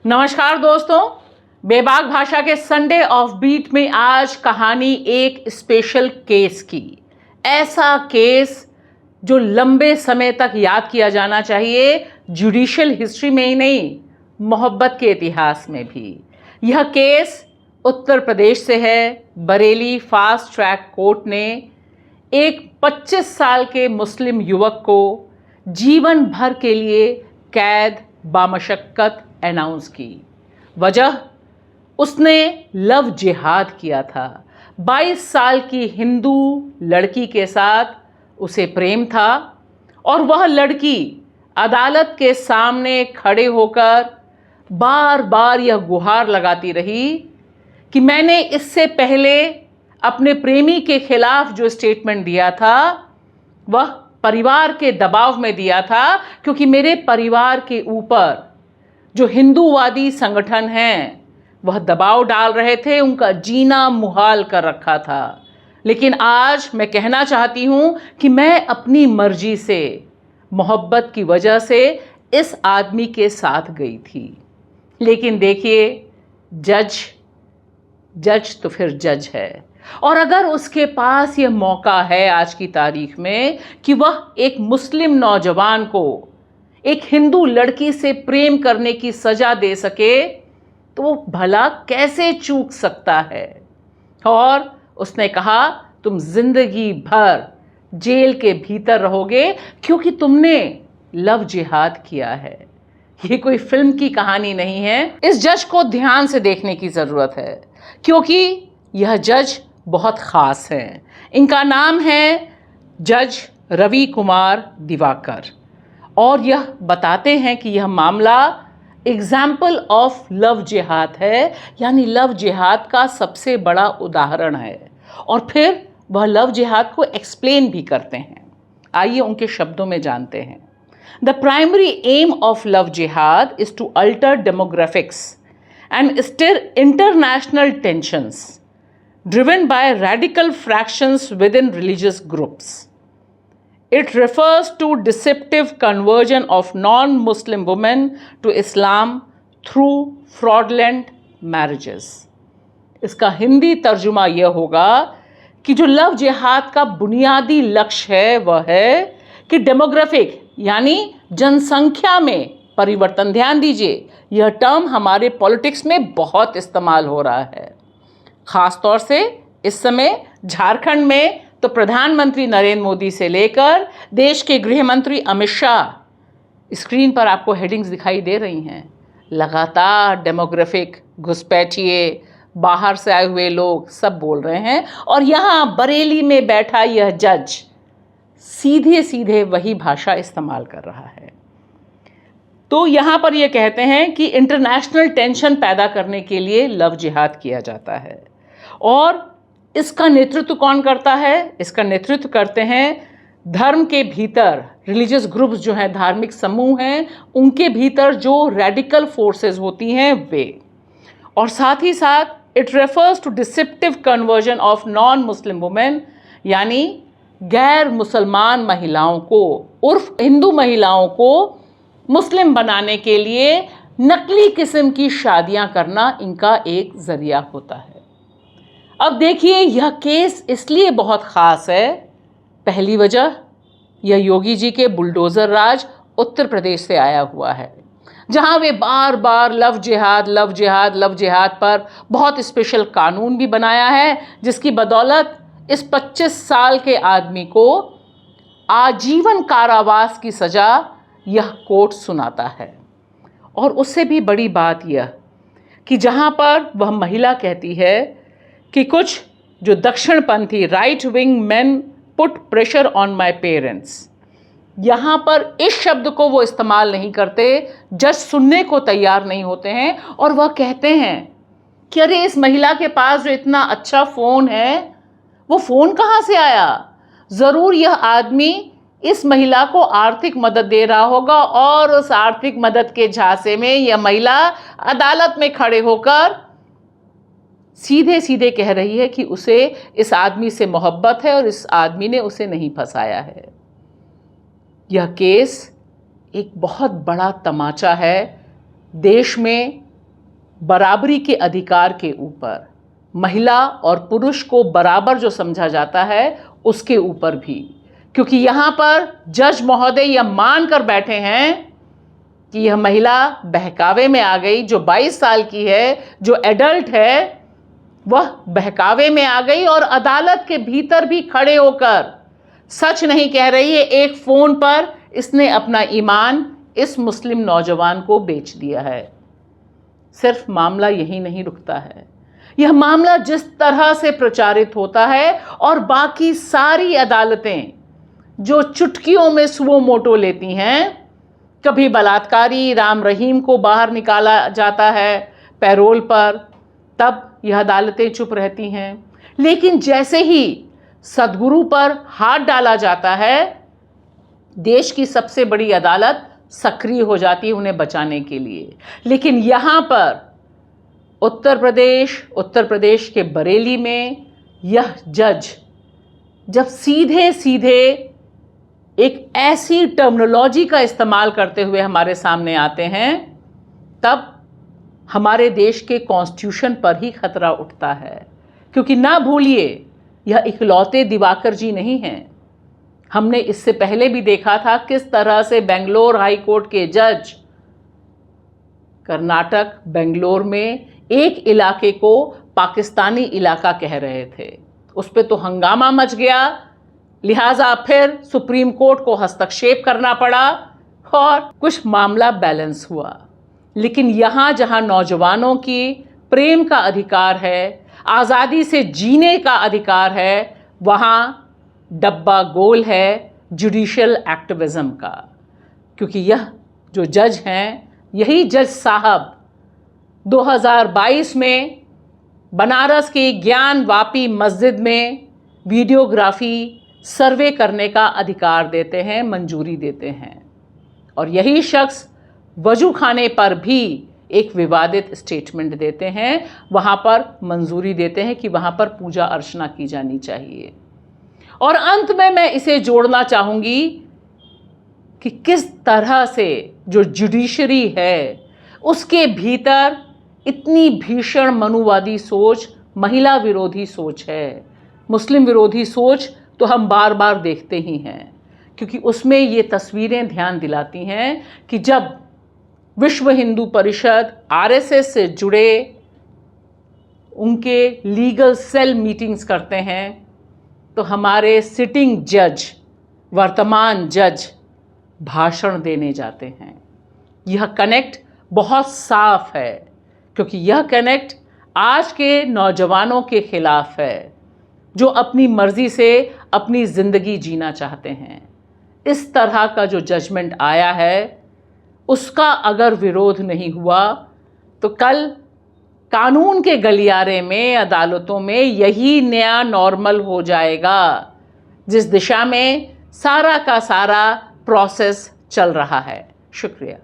नमस्कार दोस्तों, बेबाक भाषा के संडे ऑफ बीट में आज कहानी एक स्पेशल केस की। ऐसा केस जो लंबे समय तक याद किया जाना चाहिए, जुडिशियल हिस्ट्री में ही नहीं, मोहब्बत के इतिहास में भी। यह केस उत्तर प्रदेश से है। बरेली फास्ट ट्रैक कोर्ट ने एक 25 साल के मुस्लिम युवक को जीवन भर के लिए कैद बामशक्कत अनाउंस की। वजह, उसने लव जिहाद किया था। 22 साल की हिंदू लड़की के साथ उसे प्रेम था और वह लड़की अदालत के सामने खड़े होकर बार बार यह गुहार लगाती रही कि मैंने इससे पहले अपने प्रेमी के खिलाफ जो स्टेटमेंट दिया था वह परिवार के दबाव में दिया था, क्योंकि मेरे परिवार के ऊपर जो हिंदूवादी संगठन हैं वह दबाव डाल रहे थे, उनका जीना मुहाल कर रखा था। लेकिन आज मैं कहना चाहती हूं कि मैं अपनी मर्जी से, मोहब्बत की वजह से इस आदमी के साथ गई थी। लेकिन देखिए, जज तो फिर जज है। और अगर उसके पास यह मौका है आज की तारीख में कि वह एक मुस्लिम नौजवान को एक हिंदू लड़की से प्रेम करने की सजा दे सके, तो वो भला कैसे चूक सकता है। और उसने कहा, तुम जिंदगी भर जेल के भीतर रहोगे क्योंकि तुमने लव जिहाद किया है। ये कोई फिल्म की कहानी नहीं है। इस जज को ध्यान से देखने की जरूरत है, क्योंकि यह जज बहुत खास है। इनका नाम है जज रवि कुमार दिवाकर, और यह बताते हैं कि यह मामला एग्जाम्पल ऑफ लव जिहाद है, यानी लव जिहाद का सबसे बड़ा उदाहरण है। और फिर वह लव जिहाद को एक्सप्लेन भी करते हैं। आइए उनके शब्दों में जानते हैं। The primary aim of love jihad is to alter demographics and stir international tensions driven by radical fractions within religious groups. It refers to deceptive conversion of non-Muslim women to Islam through fraudulent marriages. इसका हिंदी तर्जुमा यह होगा कि जो love जिहाद का बुनियादी लक्ष्य है वह है कि डेमोग्राफिक यानी जनसंख्या में परिवर्तन। ध्यान दीजिए, यह टर्म हमारे पॉलिटिक्स में बहुत इस्तेमाल हो रहा है। खास तौर से इस समय झारखंड में तो प्रधानमंत्री नरेंद्र मोदी से लेकर देश के गृह मंत्री अमित शाह, स्क्रीन पर आपको हेडिंग्स दिखाई दे रही हैं, लगातार डेमोग्राफिक, घुसपैठिए, बाहर से आए हुए लोग सब बोल रहे हैं। और यहाँ बरेली में बैठा यह जज सीधे सीधे वही भाषा इस्तेमाल कर रहा है। तो यहाँ पर यह कहते हैं कि इंटरनेशनल टेंशन पैदा करने के लिए लव जिहाद किया जाता है। और इसका नेतृत्व कौन करता है? इसका नेतृत्व करते हैं धर्म के भीतर रिलीजियस ग्रुप्स जो हैं, धार्मिक समूह हैं, उनके भीतर जो रेडिकल फोर्सेस होती हैं वे। और साथ ही साथ it refers to deceptive conversion of non Muslim women, यानी गैर मुसलमान महिलाओं को उर्फ हिंदू महिलाओं को मुस्लिम बनाने के लिए नकली किस्म की शादियां करना इनका एक जरिया होता है। अब देखिए, यह केस इसलिए बहुत ख़ास है। पहली वजह, यह योगी जी के बुलडोज़र राज उत्तर प्रदेश से आया हुआ है, जहां वे बार बार लव जिहाद पर बहुत स्पेशल कानून भी बनाया है, जिसकी बदौलत इस 25 साल के आदमी को आजीवन कारावास की सज़ा यह कोर्ट सुनाता है। और उससे भी बड़ी बात यह कि जहां पर वह महिला कहती है कि कुछ जो दक्षिणपंथी right wing man put pressure on my parents, यहाँ पर इस शब्द को वो इस्तेमाल नहीं करते, जज सुनने को तैयार नहीं होते हैं। और वह कहते हैं कि अरे, इस महिला के पास जो इतना अच्छा फ़ोन है, वो फ़ोन कहाँ से आया? ज़रूर यह आदमी इस महिला को आर्थिक मदद दे रहा होगा, और उस आर्थिक मदद के झांसे में यह महिला अदालत में खड़े होकर सीधे सीधे कह रही है कि उसे इस आदमी से मोहब्बत है और इस आदमी ने उसे नहीं फंसाया है। यह केस एक बहुत बड़ा तमाचा है देश में बराबरी के अधिकार के ऊपर, महिला और पुरुष को बराबर जो समझा जाता है उसके ऊपर भी, क्योंकि यहाँ पर जज महोदय यह मान कर बैठे हैं कि यह महिला बहकावे में आ गई, जो 22 साल की है, जो एडल्ट है, वह बहकावे में आ गई और अदालत के भीतर भी खड़े होकर सच नहीं कह रही है। एक फोन पर इसने अपना ईमान इस मुस्लिम नौजवान को बेच दिया है। सिर्फ मामला यही नहीं रुकता है, यह मामला जिस तरह से प्रचारित होता है और बाकी सारी अदालतें जो चुटकियों में सुओ मोटो लेती हैं, कभी बलात्कारी राम रहीम को बाहर निकाला जाता है पैरोल पर, तब यह अदालतें चुप रहती हैं। लेकिन जैसे ही सदगुरु पर हाथ डाला जाता है, देश की सबसे बड़ी अदालत सक्रिय हो जाती है उन्हें बचाने के लिए। लेकिन यहाँ पर उत्तर प्रदेश के बरेली में यह जज जब सीधे सीधे एक ऐसी टर्मिनोलॉजी का इस्तेमाल करते हुए हमारे सामने आते हैं, तब हमारे देश के कॉन्स्टिट्यूशन पर ही खतरा उठता है। क्योंकि ना भूलिए, यह इकलौते दिवाकर जी नहीं हैं। हमने इससे पहले भी देखा था किस तरह से बेंगलोर हाई कोर्ट के जज कर्नाटक बेंगलोर में एक इलाके को पाकिस्तानी इलाका कह रहे थे। उस पर तो हंगामा मच गया, लिहाजा फिर सुप्रीम कोर्ट को हस्तक्षेप करना पड़ा और कुछ मामला बैलेंस हुआ। लेकिन यहाँ जहाँ नौजवानों की प्रेम का अधिकार है, आज़ादी से जीने का अधिकार है, वहाँ डब्बा गोल है जुडिशियल एक्टिविज़म का। क्योंकि यह जो जज हैं, यही जज साहब 2022 में बनारस की ज्ञान वापी मस्जिद में वीडियोग्राफी सर्वे करने का अधिकार देते हैं, मंजूरी देते हैं। और यही शख्स वजू खाने पर भी एक विवादित स्टेटमेंट देते हैं, वहाँ पर मंजूरी देते हैं कि वहाँ पर पूजा अर्चना की जानी चाहिए। और अंत में मैं इसे जोड़ना चाहूँगी कि किस तरह से जो जुडिशरी है उसके भीतर इतनी भीषण मनुवादी सोच, महिला विरोधी सोच है। मुस्लिम विरोधी सोच तो हम बार बार देखते ही हैं, क्योंकि उसमें ये तस्वीरें ध्यान दिलाती हैं कि जब विश्व हिंदू परिषद आरएसएस से जुड़े उनके लीगल सेल मीटिंग्स करते हैं, तो हमारे सिटिंग जज, वर्तमान जज भाषण देने जाते हैं। यह कनेक्ट बहुत साफ है, क्योंकि यह कनेक्ट आज के नौजवानों के खिलाफ है, जो अपनी मर्जी से अपनी ज़िंदगी जीना चाहते हैं। इस तरह का जो जजमेंट आया है, उसका अगर विरोध नहीं हुआ तो कल कानून के गलियारे में, अदालतों में यही नया नॉर्मल हो जाएगा, जिस दिशा में सारा का सारा प्रोसेस चल रहा है। शुक्रिया।